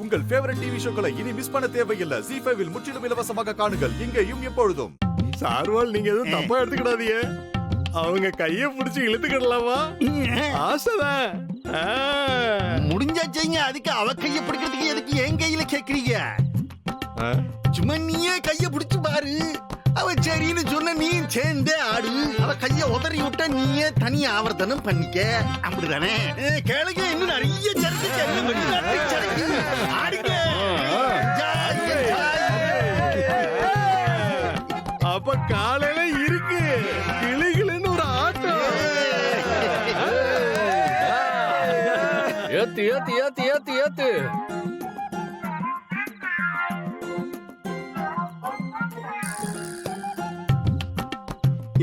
உங்கள் favourite TV ஷோக்களை இனி miss பண்ண தேவையில்லை. ZEE5 இல் முற்றிலும் இலவசமாக காணுங்கள். இங்கேயும் எப்பொழுதும். சார்வால் நீங்க எதுவும் தப்பா எடுத்துக்கிடாதீங்க. அவங்க கைய பிடிச்சு இழுத்துக்கிடலாமா? ஆசைதான். முடிஞ்சாச்சுங்க. அதுக்கு அவ கைய பிடிக்கிறதுக்கு எதுக்கு என் கையில கேக்குறீங்க? சும்மா நீயே கைய பிடிச்சு பாரு. அவ சரின்னு சொன்ன நீ சேர்ந்தே ஆடு. அவ கைய உதறி விட்டா நீயே தனி ஆவர்த்தனம் பண்ணிக்க. அப்படிதானே? கேளுங்க, இன்னும் நிறைய சரக்கு ஆடுங்க. அப்ப காலையில இருக்கு கிளிகிளின்னு ஒரு ஆட்டம். ஏத்து ஏத்து ஏத்து ஏத்து ஏத்து.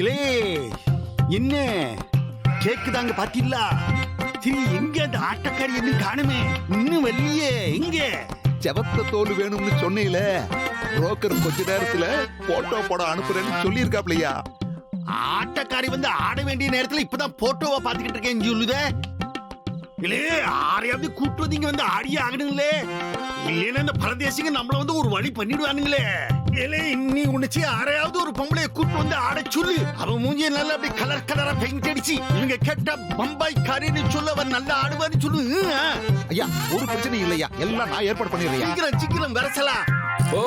இலே என்ன கேக்குதாங்க பாத்தீங்களா? சரி, எங்க அந்த ஆட்டக்காரி இன்னும் காணுமே? இன்னும் வரலையே. எங்க செவத்த தோல் வேணும்னு சொன்னீல, புரோக்கர் கொஞ்ச நேரத்துல போட்டோ போட அனுப்புறேன்னு சொல்லியிருக்காப்லையா? ஆட்டக்காரி வந்து ஆட வேண்டிய நேரத்துல இப்பதான் போட்டோவா பாத்துக்கிட்டு இருக்கேன் சொல்லுதே. இல்லே, ஆரையாவது கூட்டு வந்தீங்க வந்து ஆடியே ஆகணுங்களே. இல்லைன்னா இந்த பரதேசிங்க நம்மள வந்து ஒரு வழி பண்ணிடுவானுங்களே. இல்லே, இன்னி உன்னிச்சு ஆரையாவது ஒரு பொம்பளைய கூட்டு வந்து ஆட சொல்லு. அவன் மூஞ்சிய நல்லா அப்படி கலர் கலரா பெயிண்ட் அடிச்சு இவங்க கேட்டா பம்பாய் காரின்னு சொல்ல அவன் நல்லா ஆடுவான்னு சொல்லு. ஐயா, ஒரு பிரச்சனை இல்லையா, எல்லாம் நான் ஏற்பாடு பண்ணிடுறேன். சீக்கிரம் சீக்கிரம் வரசலா. ஓ,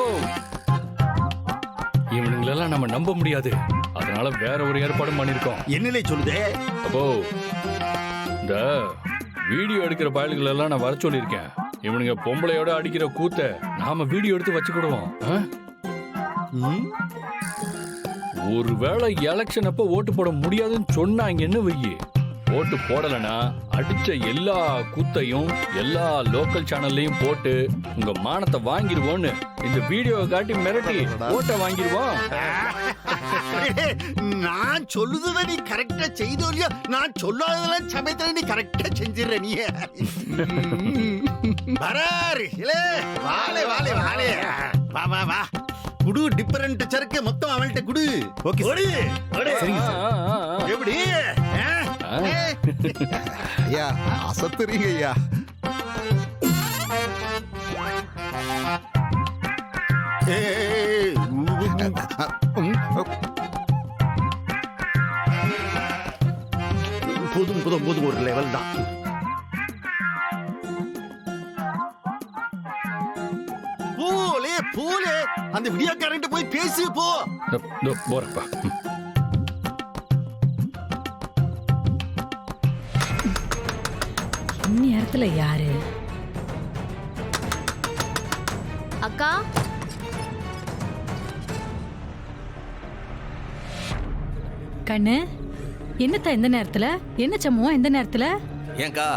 இவனுங்களெல்லாம் நம்ம நம்ப முடியாது. அதனால வேற ஒரு ஏற்பாடும் பண்ணிருக்கோம். என்னலே சொல்லுதே? அப்போ இந்த வீடியோ எடுக்கிற பயல்கள் எல்லாம் நான் வர சொல்லியிருக்கேன். இவனுங்க பொம்பளையோட அடிக்கிற கூத்த நாம வீடியோ எடுத்து வச்சுக்கிடுவோம். ஒருவேளை எலெக்ஷன் அப்ப ஓட்டு போட முடியாதுன்னு சொன்னாங்கன்னு வையி, ஓட்டு போடலனா அடிச்ச எல்லா கூத்தையும் எல்லா லோக்கல் சேனல்லையும் போட்டு உங்க மானத்தை வாங்கிடுவோன்னு இந்த வீடியோவை காட்டி மிரட்டி ஓட்டை வாங்கிடுவோம். நான் சொல்லுறத நீ கரெக்டா செய்தோ இல்லையா? நான் சொல்லாததெல்லாம் சமயத்துல நீ கரெக்டா செஞ்சிடற. நீ வராரு இல்லே, வாலே வாலே வாலே, வா வா வா. குடு டிஃபரண்ட் சரக்கு மொத்தம் அவள்கிட்ட குடு. ஓகே, ஓடு ஓடு. எப்படி ஐயா, அசத்துறீங்க ஐயா. போதும் போதும் போதும், ஒரு லெவல் தான். போலே போலே, அந்த வீடியோக்காரன்ட்ட போய் பேசி போ. போறப்பா. இந்நேரத்துல யாரு? அக்கா, கண்ணு, என்னத்தா இந்த நேரத்துல? என்ன சம்பவம் இந்த நேரத்துல? ஏங்கா,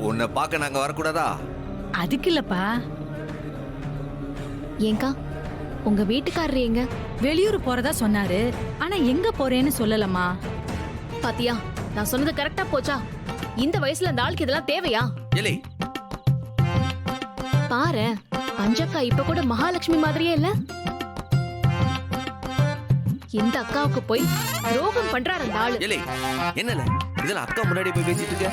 உன்னை பார்க்க நாங்க வரக்கூடாதா? அதுக்கு இல்லப்பா. ஏங்கா, உங்க வீட்டுக்காரர் எங்க? வெளியூர் போறதா சொன்னாரு, ஆனா எங்க போறேன்னு சொல்லலமா. பாத்தியா, நான் சொன்னது கரெக்டா போச்சா? இந்த வயசுல அந்த ஆளுக்கு இதெல்லாம் தேவையா? ஏலே, பாரு, பஞ்சக்கா இப்ப கூட மகாலட்சுமி மாதிரியே இல்ல. இந்த அக்காவுக்கு போய் துரோகம் பண்றாரு அந்த ஆளு. ஏலே, என்னல இதெல்லாம் அக்கா முன்னாடி போய் பேசிட்டு இருக்க?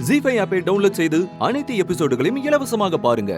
ZEE5 ஆப்பை டவுன்லோட் செய்து அனைத்து எபிசோடுகளையும் இலவசமாக பாருங்க.